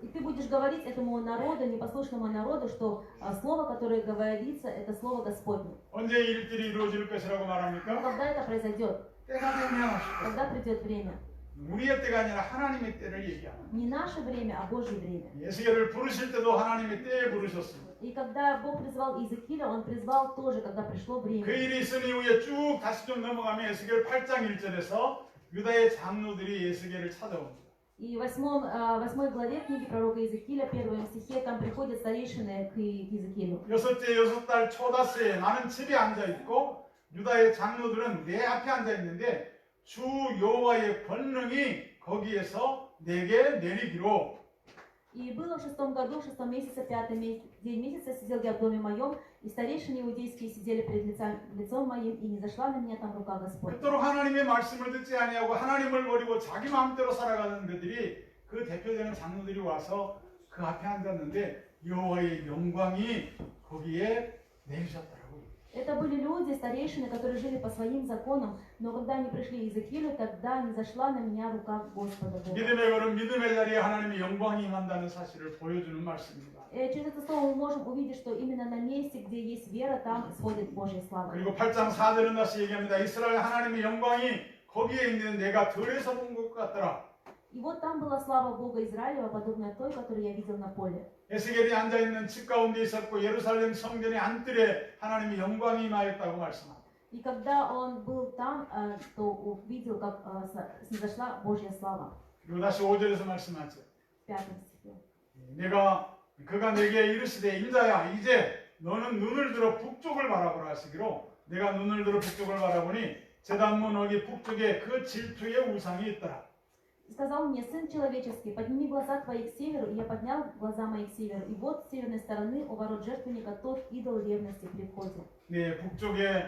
Speaker 1: И ты будешь говорить этому народу, непослушному народу, что слово, которое говорится, это слово Господне.
Speaker 2: 언제 일들이 이루어질 것이라고
Speaker 1: Но
Speaker 2: 말합니까?
Speaker 1: когда это произойдет?
Speaker 2: 때가 되면
Speaker 1: Когда придет время?
Speaker 2: 우리의 때가 아니라 하나님의 때를 얘기합니다.
Speaker 1: Не наше время, а Божье время.
Speaker 2: 에스겔을 부르실 때도 하나님의 때에 부르셨습니다.
Speaker 1: И когда Бог призвал Иезекииля, Он призвал тоже, когда пришло
Speaker 2: 그
Speaker 1: время.
Speaker 2: 일이 있은 이후에 쭉 다시 좀 넘어가면 에스겔 8장 1절에서 유다의 장로들이 에스겔을 찾아옵니다.
Speaker 1: И в 8 главе книги пророка Иезекииля, 1 стихе, там приходят старейшины к Иезекиилю.
Speaker 2: 여섯 달 초다스에 나는 집에 앉아 있고 유다의 장로들은 내 앞에 앉아 있는데 주 여호와의 권능이 거기에서 내게 내리기로.
Speaker 1: И было в 6 году, в 6 месяце, 5 день месяца, сидел я в доме моем, и старейшины иудейские сидели перед лицом моим, и не зашла на меня там рука Господня.
Speaker 2: 그토록 하나님의 말씀을 듣지 아니하고 하나님을 버리고 자기 마음대로 살아가는 그들이 그 대표되는 장로들이 와서 그 앞에 앉았는데 여호와의 영광이 거기에 내리셨더라고요.
Speaker 1: Это были люди, старейшины, которые жили по своим законам, но когда они пришли к Иезекиилю, тогда не зашла на меня рука Господа Бога.
Speaker 2: 믿음의 걸음 믿음의 자리에 하나님의 영광이 임한다는 사실을 보여주는 말씀입니다.
Speaker 1: Через это слово мы можем увидеть, что именно на месте, где есть вера, там исходит Божья слава.
Speaker 2: 그리고 8장 4절은 다시 얘기합니다. 이스라엘 하나님의 영광이 거기에 있는 내가 들에서 본 것 같더라.
Speaker 1: И вот там была слава Бога Израилева, подобная той, которую я видел на поле.
Speaker 2: 에스겔이 앉아있는 집 가운데 있었고 예루살렘 성전의 안뜰에 하나님의 영광이 임하였다고 말씀합니다.
Speaker 1: И когда он был там, то увидел, как снизошла Божья слава.
Speaker 2: 그리고 다시 5절에서 말씀하죠.
Speaker 1: В 5 стихе.
Speaker 2: 그가 내게 이르시되 인자야 이제 너는 눈을 들어 북쪽을 바라보라 하시기로 내가 눈을 들어 북쪽을 바라보니 제단문 어기 북쪽에 그 질투의 우상이 있더라.
Speaker 1: Сказал мне: сын человеческий, подними глаза твои к северу, и я поднял глаза мои к северу, и вот с северной стороны у ворот жертвенника тот идол ревности при входе.
Speaker 2: 네, 북쪽에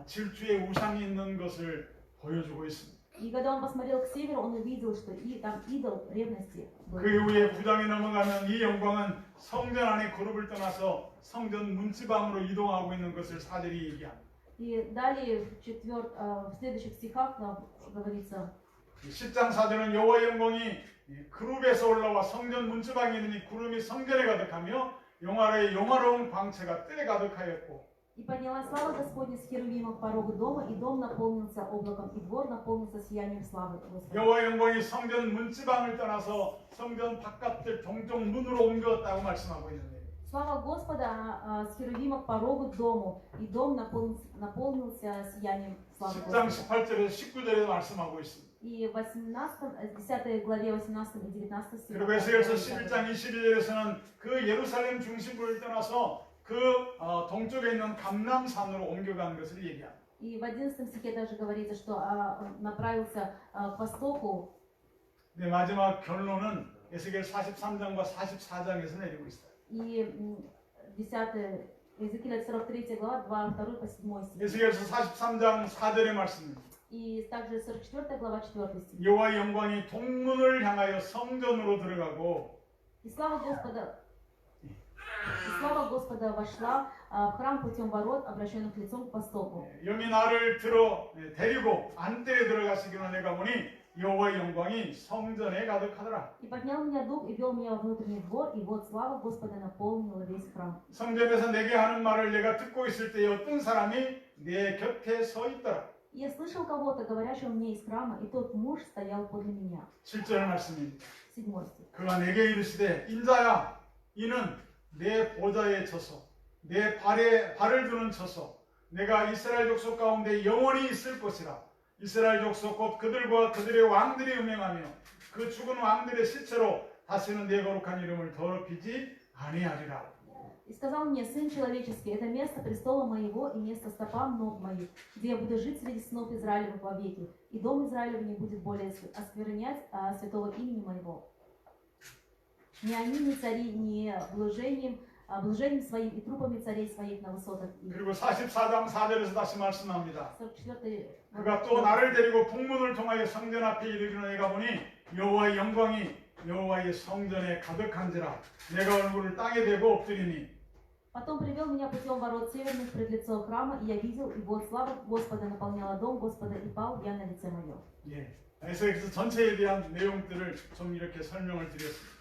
Speaker 2: 질투의 우상이 있는 것을 보여주고 있습니다.
Speaker 1: И когда он посмотрел к северу, он увидел, что там идол ревности был.
Speaker 2: 그 이후에 9장에 넘어가면 이 영광은 성전 안에 그룹을 떠나서 성전 문지방으로 이동하고 있는 것을 사절이 얘기합니다.
Speaker 1: И далее в следующих стихах говорится:
Speaker 2: 10장 4절은 여호와의 영광이 그룹에서 올라와 성전 문지방에 이르니 구름이 성전에 가득하며 영화로운 광채가 뜰에 가득하였고.
Speaker 1: И поднялась слава Господня с херувимов порога дома, и дом наполнился облаком, и двор наполнился сиянием славы Господа.
Speaker 2: 여호와의 영광이 성전 문지방을 떠나서 성전 바깥을 동쪽 문으로 옮겼다고 말씀하고 있는데.
Speaker 1: Слава Господа с херувимов порогу к дому, и дом наполнился сиянием славы
Speaker 2: 10장
Speaker 1: Господа.
Speaker 2: 18절에서 19절에 말씀하고 있습니다.
Speaker 1: И в 10 главе 18 и 19 стихах.
Speaker 2: 그리고 에스겔서 11장 22절에서는 그 예루살렘 중심부를 떠나서 그 동쪽에 있는 감람산으로 옮겨간 것을 얘기합니다.
Speaker 1: И в 11 стихе даже говорится, что он направился к востоку.
Speaker 2: 네, 마지막 결론은 에스겔 43장과 44장에서 내리고 있어요.
Speaker 1: И 10 Иезекииля 43 глава, 2 по 7 стих.
Speaker 2: 에스겔서 43장 4절의 말씀입니다.
Speaker 1: И также 44 глава 4 стих.
Speaker 2: 여호와의 영광이 동문을 향하여 성전으로 들어가고
Speaker 1: И слава Господа вошла в храм путем ворот, обращенных лицом к востоку.
Speaker 2: 영이 나를 데리고 안뜰에 들어가시기로 내가 보니 여호와의 영광이 성전에 가득하더라.
Speaker 1: И поднял меня дух и вел меня во внутренний двор, и вот слава Господа наполнила весь храм.
Speaker 2: 성전에서 내게 하는 말을 내가 듣고 있을 때에 어떤 사람이 내 곁에 서 있더라.
Speaker 1: И я слышал кого-то, говорящего мне из храма, и тот муж стоял подле меня.
Speaker 2: 7절 말씀입니다.
Speaker 1: 7 стих.
Speaker 2: 그가 내게 이르시되 인자야 이는 내 보좌에 져서 내 발을 두는 처소 내가 이스라엘 족속 가운데 영원히 있을 것이라. 이스라엘 족속 곧 그들과 그들의 왕들이 음행하며 그 죽은 왕들의 시체로 다시는 내 거룩한 이름을 더럽히지 아니하리라.
Speaker 1: И сказал мне: сын человеческий, это место престола моего и место стопам ног моих, где я буду жить среди сынов Израилевых вовеки, и дом Израилев не будет более осквернять святого имени моего. Ни они, ни цари, ни блужением своим и трупами царей своих на высотах их.
Speaker 2: 그리고 44장 4절에서 다시 말씀합니다.
Speaker 1: 44
Speaker 2: 그가 또 나를 데리고 북문을 통하여 성전 앞에 이르기로 내가 보니 여호와의 영광이 여호와의 성전에 가득한지라. 내가 얼굴을 땅에 대고 엎드리니.
Speaker 1: Потом привел меня путем ворот северных пред лицо храма, и я видел, и вот слава Господа наполняла дом Господа, и пал я на лице мое.
Speaker 2: 예. 에스겔서 전체에 대한 내용들을 좀 이렇게 설명을 드렸습니다.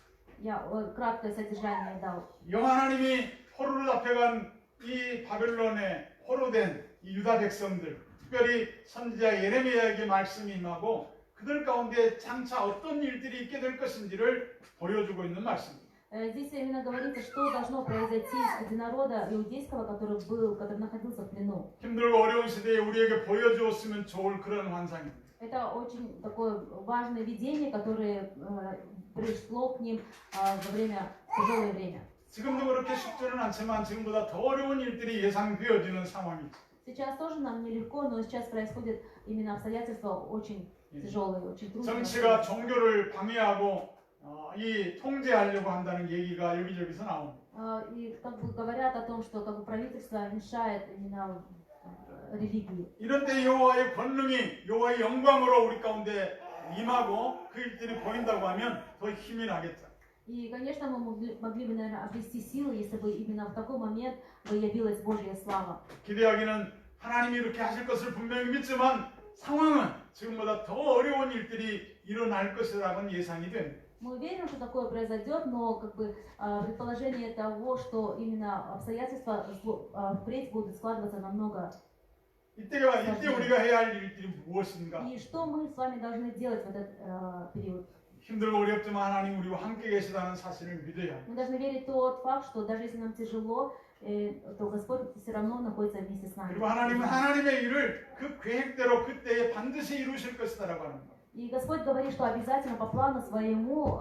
Speaker 1: Я краткое содержание дал.
Speaker 2: 여호와 하나님이 포로로 잡혀간 이 바벨론에 포로된 이 유다 백성들, 특별히 선지자 예레미야에게 말씀이 임하고 그들 가운데 장차 어떤 일들이 있게 될 것인지를 보여주고 있는 말씀입니다.
Speaker 1: Здесь именно говорится, что должно произойти среди народа иудейского, который находился в плену.
Speaker 2: 힘들고 어려운 시대에 우리에게 보여주었으면 좋을 그런 환상입니다.
Speaker 1: Это очень такое важное видение, которое пришло к ним во время тяжелое время.
Speaker 2: 지금도 그렇게 쉽지는 않지만 지금보다 더 어려운 일들이 예상되어지는 상황이죠.
Speaker 1: Сейчас тоже нам нелегко, но сейчас происходят именно обстоятельства очень тяжелые, очень трудные.
Speaker 2: 정치가 종교를 방해하고 이 통제하려고 한다는 얘기가 여기저기서 나옵니다.
Speaker 1: И как бы говорят о том, что как бы правительство мешает именно религии.
Speaker 2: 이런 때 여호와의 권능이 여호와의 영광으로 우리 가운데 임하고 그 일들이 보인다고 하면 더 힘이 나겠죠.
Speaker 1: И, конечно, мы могли бы, наверное, обрести силы, если бы именно в такой момент бы явилась Божья слава.
Speaker 2: 기대하기는 하나님이 이렇게 하실 것을 분명히 믿지만 상황은 지금보다 더 어려운 일들이 일어날 것이라는 예상이 됩니다.
Speaker 1: Мы верим, что такое произойдет, но как бы предположение того, что именно обстоятельства впредь будут складываться намного.
Speaker 2: 이때 우리가 해야 할 일들이 무엇인가?
Speaker 1: И что мы с вами должны делать в этот период?
Speaker 2: 힘들고 어렵지만 하나님 우리와 함께 계시다는 사실을 믿어야 합니다.
Speaker 1: Мы должны верить в тот факт, что даже если нам тяжело, то Господь все равно находится вместе с нами.
Speaker 2: 그리고 하나님은 하나님의 일을 그 계획대로 그때에 반드시 이루실 것이다라고 하는 거예요.
Speaker 1: И Господь говорит, что обязательно по плану своему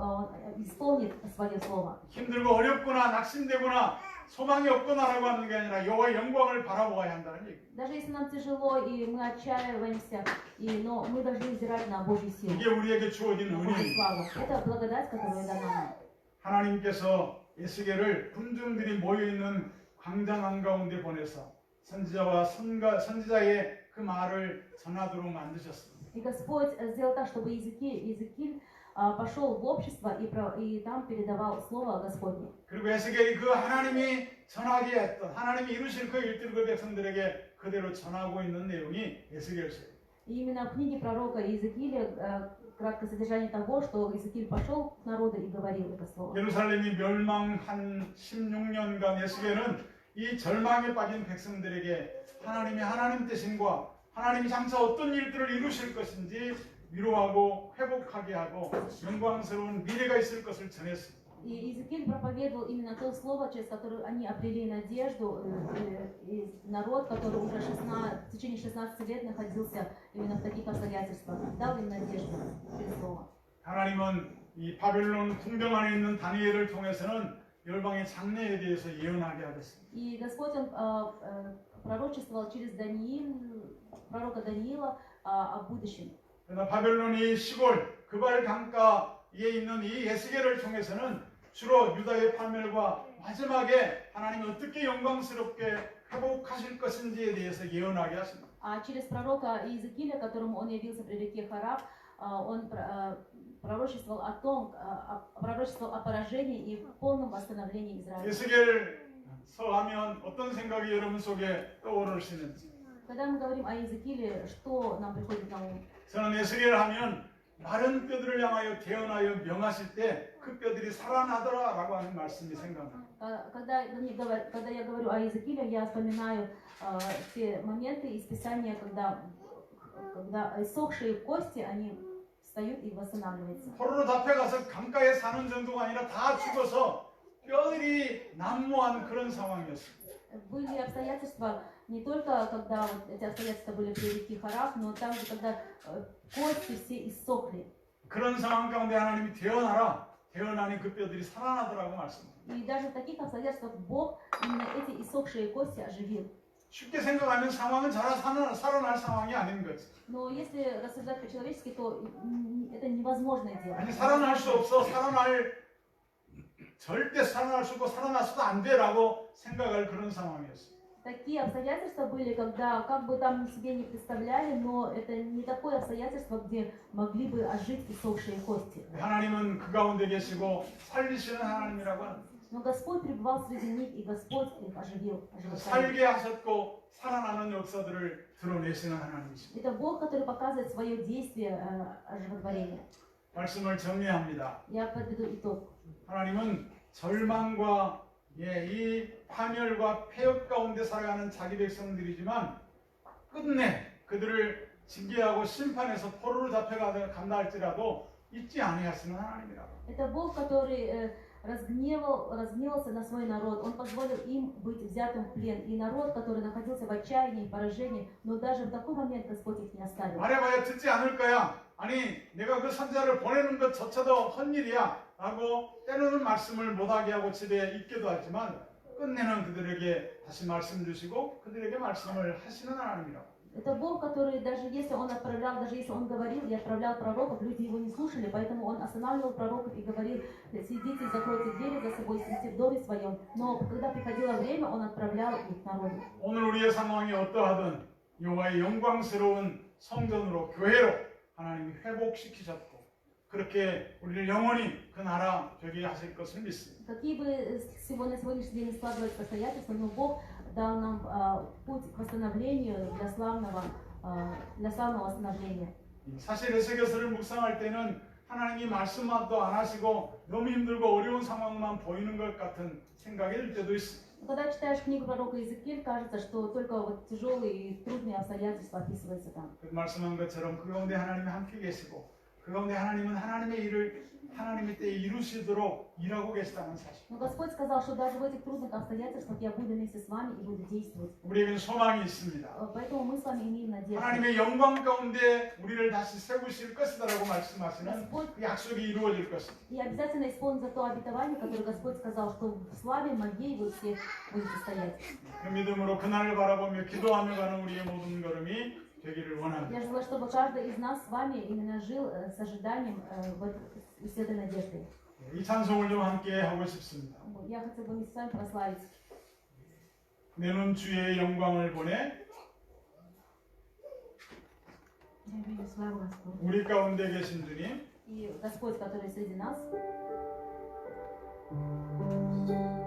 Speaker 1: исполнит свое слово.
Speaker 2: 힘들고 어렵거나 낙심되거나 소망이 없거나라고 하는 게 아니라 여호와의 영광을 바라보아야 한다는 얘기.
Speaker 1: Даже если нам тяжело и мы отчаиваемся, но мы должны взирать на Божью силу,
Speaker 2: 이게 우리에게 주어진
Speaker 1: на Божью
Speaker 2: 은혜입니다.
Speaker 1: славу. Это благодать, которая дана нам.
Speaker 2: 하나님께서 에스겔을 군중들이 모여 있는 광장 한가운데 보내서 선지자의 그 말을 전하도록 만드셨습니다.
Speaker 1: И Господь сделал так, чтобы Иезекииль пошел в общество и там передавал слово Господне.
Speaker 2: 그리고 에스겔이 그 하나님이 전하게 했던 하나님이 이루실 그 일들을 그 백성들에게 그대로 전하고 있는 내용이 에스겔서예요.
Speaker 1: И именно в книге пророка Иезекииля краткое содержание того, что Иезекииль пошел к народу и говорил это слово.
Speaker 2: 예루살렘이 멸망한 16년간 에스겔은 이 절망에 빠진 백성들에게 하나님의 하나님 되심과 하나님이 장차 어떤 일들을 이루실 것인지 위로하고 회복하게 하고 영광스러운 미래가 있을 것을 전했습니다.
Speaker 1: И Иезекииль проповедовал именно то слово, через которое они обрели надежду, и народ, который уже в течение 16 лет находился именно в таких обстоятельствах, дал им надежду через слово.
Speaker 2: 하나님은 이 바벨론 궁정 안에 있는 다니엘을 통해서는 열방의 장래에 대해서 예언하게 하셨습니다.
Speaker 1: И Господь он пророчествовал через пророка Даниила о будущем.
Speaker 2: 그러나 바벨론이 시골 그발 강가에 있는 이 에스겔을 통해서는 주로 유다의 파멸과 마지막에 하나님이 어떻게 영광스럽게 회복하실 것인지에 대해서 예언하게 하십니다.
Speaker 1: А через пророка Иезекииля, которому он явился при реке Хараб, он пророчествовал о поражении и полном восстановлении Израиля.
Speaker 2: 에스겔서 하면 어떤 생각이 여러분 속에 떠오르시는지.
Speaker 1: Когда мы говорим о Иезекииле, что нам приходит на ум?
Speaker 2: 저는 에스겔 하면 마른 뼈들을 향하여 대언하여 명하실 때 그 뼈들이 살아나더라라고 하는 말씀이 생각납니다.
Speaker 1: Когда я говорю о Иезекииле, я вспоминаю те моменты из Писания, когда иссохшие кости, они встают и восстанавливаются.
Speaker 2: 포로로 잡혀가서 강가에 사는 정도가 아니라 다 죽어서 뼈들이 난무한 그런 상황이었습니다.
Speaker 1: Были обстоятельства не только, когда вот эти обстоятельства были при реке Харав, но также, когда кости все иссохли.
Speaker 2: 그런 상황 가운데 하나님이 대언하니 그 뼈들이 살아나더라고 말씀합니다.
Speaker 1: И даже в таких обстоятельствах Бог именно эти иссохшие кости оживил.
Speaker 2: 쉽게 생각하면 상황은 살아날 상황이 아닌 거지.
Speaker 1: Но если рассуждать по-человечески, то это невозможное дело.
Speaker 2: 아니 살아날 수 없어, 절대 살아날 수 없고 살아나서도 안 돼라고 생각할 그런 상황이었어.
Speaker 1: Такие обстоятельства были, когда как бы там себе не представляли, но это не такое обстоятельство, где могли бы ожить иссохшие кости.
Speaker 2: 하나님은 그 가운데 계시고 살리시는 하나님이라고 합니다.
Speaker 1: Но Господь пребывал среди них, и Господь их оживил.
Speaker 2: 살게 하셨고 살아나는 역사들을 드러내시는 하나님이십니다.
Speaker 1: Это Бог, который показывает свое действие оживотворения.
Speaker 2: 말씀을 정리합니다.
Speaker 1: Я подведу итог.
Speaker 2: 하나님은 절망과 이 파멸과 폐역 가운데 살아가는 자기 백성들이지만 끝내 그들을 징계하고 심판해서 포로로 잡혀간다 할지라도 잊지 아니하시는 하나님이라고.
Speaker 1: Это Бог, который разгневался на свой народ. Он позволил им быть взятым в плен. И народ, который находился в отчаянии, в поражении, но даже в такой момент Господь их не оставил.
Speaker 2: 말해봐야 듣지 않을 거야. 아니 내가 그 선자를 보내는 것조차도 헛일이야 라고 때로는 말씀을 못하게 하고 집에 있게도 하지만 끝내는 그들에게 다시 말씀 주시고 그들에게 말씀을 하시는 하나님이라고.
Speaker 1: Это Бог, который даже если Он отправлял, даже если Он говорил и отправлял пророков, люди его не слушали, поэтому Он останавливал пророков и говорил: сидите, закройте двери за собой, сидите в доме своем. Но когда приходило время, Он отправлял их народу.
Speaker 2: 오늘 우리의 상황이 어떠하든 여호와의 영광스러운 성전으로 교회로 하나님이 회복시키셨고 그렇게 우리를 영원히 그 나라 되게 하실 것을 믿습니다.
Speaker 1: Какие бы на сегодняшний день не складывались обстоятельства, но Бог дал нам путь к восстановлению для славного восстановления.
Speaker 2: 사실 에스겔서를 묵상할 때는 하나님이 말씀만도 안 하시고 너무 힘들고 어려운 상황만 보이는 것 같은 생각이 들 때도 있습니다.
Speaker 1: Когда читаешь книгу пророка Иезекииль, кажется, что только вот тяжелые и трудные обстоятельства описываются там.
Speaker 2: 그 말씀한 것처럼 그 가운데 하나님이 함께 계시고 그 가운데 하나님은 하나님의 일을 하나님의 때에 이루시도록 일하고 계시다는 사실.
Speaker 1: Но Господь сказал, что даже в этих трудных обстоятельствах я буду вместе с вами и буду действовать.
Speaker 2: 우리에게는 소망이 있습니다.
Speaker 1: Поэтому мы с вами имеем надежду.
Speaker 2: 하나님의 영광 가운데 우리를 다시 세우실 것이다라고 말씀하시는 그 약속이 이루어질 것입니다.
Speaker 1: И обязательно исполнится то обетование, которое Господь сказал, что в славе моей вы все будете стоять.
Speaker 2: 그 믿음으로 그날을 바라보며 기도하며 가는 우리의 모든 걸음이 되기를 원합니다.
Speaker 1: Я желаю, чтобы каждый из нас с вами именно жил с ожиданием с этой надеждой.
Speaker 2: 이 찬송을 좀 함께 하고 싶습니다.
Speaker 1: Я хотел бы вместе с вами прославить.
Speaker 2: 내는 주의 영광을 보내
Speaker 1: Я вижу славу Господь.
Speaker 2: 우리 가운데 계신 주님
Speaker 1: И Господь, который среди нас,
Speaker 2: 주의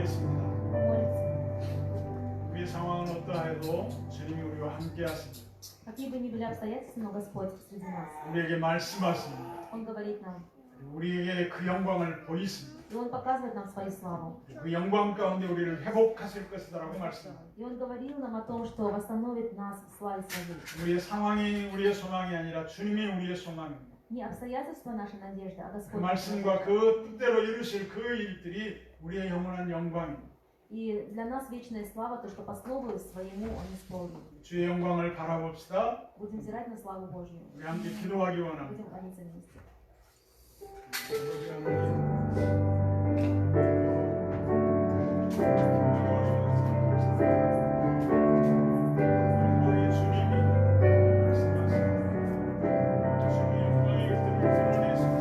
Speaker 2: 기도하겠습니다.
Speaker 1: Молимся.
Speaker 2: 우리 상황은 어떠하여도 주님이 우리와 함께 하십니다.
Speaker 1: Какие бы ни были обстоятельства, но Господь среди нас.
Speaker 2: 우리에게 말씀하십니다.
Speaker 1: Он говорит нам.
Speaker 2: 우리에게 그 영광을 보이십니다.
Speaker 1: И Он показывает нам свою славу.
Speaker 2: 그 영광 가운데 우리를 회복하실 것이다라고 말씀합니다.
Speaker 1: И Он говорил нам о том, что восстановит нас в славе Своей.
Speaker 2: 우리의 상황이 우리의 소망이 아니라 주님이 우리의 소망입니다.
Speaker 1: Не обстоятельства нашей надежды, а
Speaker 2: 그
Speaker 1: Господь.
Speaker 2: 말씀과 그 뜻대로 이루실 그 일들이 우리의 영원한 영광입니다.
Speaker 1: И для нас вечная слава, то, что по слову Своему Он исполнил.
Speaker 2: 주의 영광을 바라봅시다.
Speaker 1: Будем взирать на славу Божью.
Speaker 2: 우리 함께 기도하기 원합니다.
Speaker 1: Будем молиться вместе.
Speaker 2: 우리 주님이 말씀하신 주님의 영광의 뜻을 드러내시고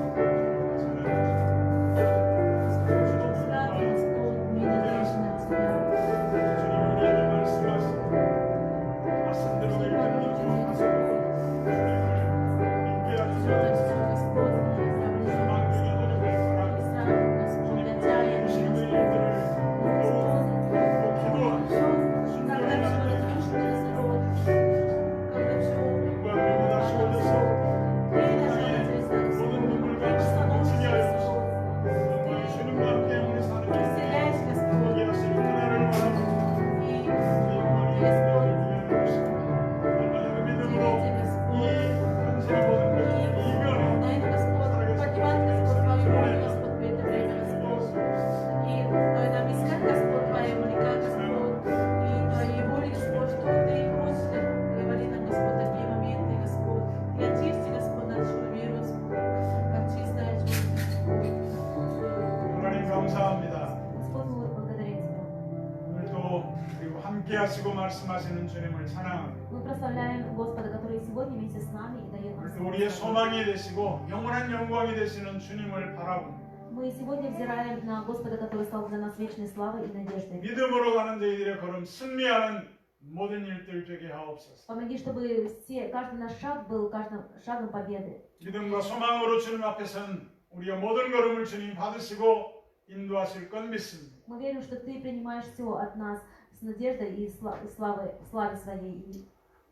Speaker 1: Святый Господь, мы надеемся на Тебя.
Speaker 2: 주님 우리에게 말씀하신 말씀대로 일들을 하시고 주님을 믿게 하시고
Speaker 1: Господь, мы
Speaker 2: 소망 중에 노력을 바라고
Speaker 1: Господь, для Тебя
Speaker 2: 주님의
Speaker 1: я
Speaker 2: 일들을 또 기도하고 영광을 다시 올려서 모든 눈물과 미치게 하여서 영광의 주님과 함께 우리 삶을 보게 하시는 그날을 바라보고 그 영광의 일들을 위하여 얼마나 그 믿음으로 이 현실의 모든 것을 이겨내 하나님 감사합니다.
Speaker 1: Господь, мы благодарим Тебя.
Speaker 2: 오늘도 그리고 함께 하시고 말씀하시는 주님을 찬양합니다.
Speaker 1: Мы прославляем Господа, который сегодня вместе с нами и дает нам
Speaker 2: 오늘도
Speaker 1: слово.
Speaker 2: 우리의 소망이 되시고 영원한 영광이 되시는 주님을 바라봅니다.
Speaker 1: Мы сегодня взираем на Господа, который стал для нас вечной славой и надеждой.
Speaker 2: 믿음으로 가는 저희들의 걸음 승리하는 모든 일들 되게 하옵소서.
Speaker 1: Помоги, чтобы каждый наш шаг был каждым шагом победы.
Speaker 2: 믿음과 소망으로 주님 앞에 선 우리의 모든 걸음을 주님 받으시고 인도하실 것 믿습니다.
Speaker 1: Мы верим, что Ты принимаешь все от нас с надеждой и славе Своей.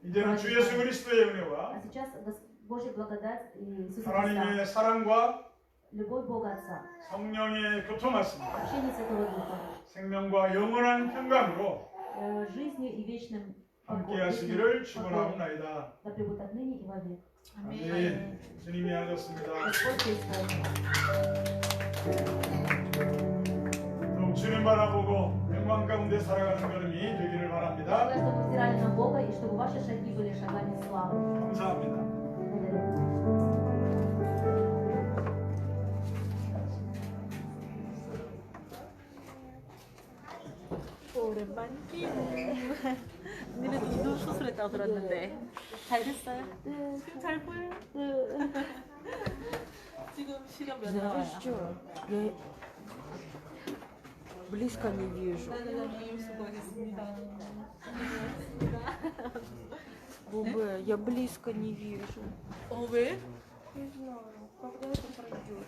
Speaker 2: 이제는 주 예수 그리스도의 은혜와
Speaker 1: А сейчас Божья благодать и Иисуса Христа,
Speaker 2: 하나님의 사랑과
Speaker 1: любовь Бога Отца,
Speaker 2: 성령의 교통하심,
Speaker 1: общение Святого Духа,
Speaker 2: 생명과 영원한 평강으로
Speaker 1: жизнью и вечным
Speaker 2: 함께 하시기를 축원하옵나이다.
Speaker 1: да пребудет отныне и вовек.
Speaker 2: 아멘. 주님이 하셨습니다.
Speaker 1: Господь Ты исполнил.
Speaker 2: 더욱 주님 바라보고 영광 가운데 살아가는 걸음이 되기를 바랍니다.
Speaker 1: Желаю, чтобы вы взирали на Бога и чтобы ваши шаги были шагами славы.
Speaker 2: 감사합니다.
Speaker 1: Благодарю.
Speaker 3: 오랜만이네. 언니는 이도 수술했다고 들었는데 잘 됐어요?
Speaker 1: 네.
Speaker 3: 지금 잘 보여요? 지금 시간 몇
Speaker 4: Знаешь
Speaker 3: 나와요?
Speaker 4: что? Я близко не вижу.
Speaker 3: 사장님 수고하셨습니다.
Speaker 4: Бубе, я близко не вижу.
Speaker 3: 왜?
Speaker 4: Не знаю, когда это пройдет.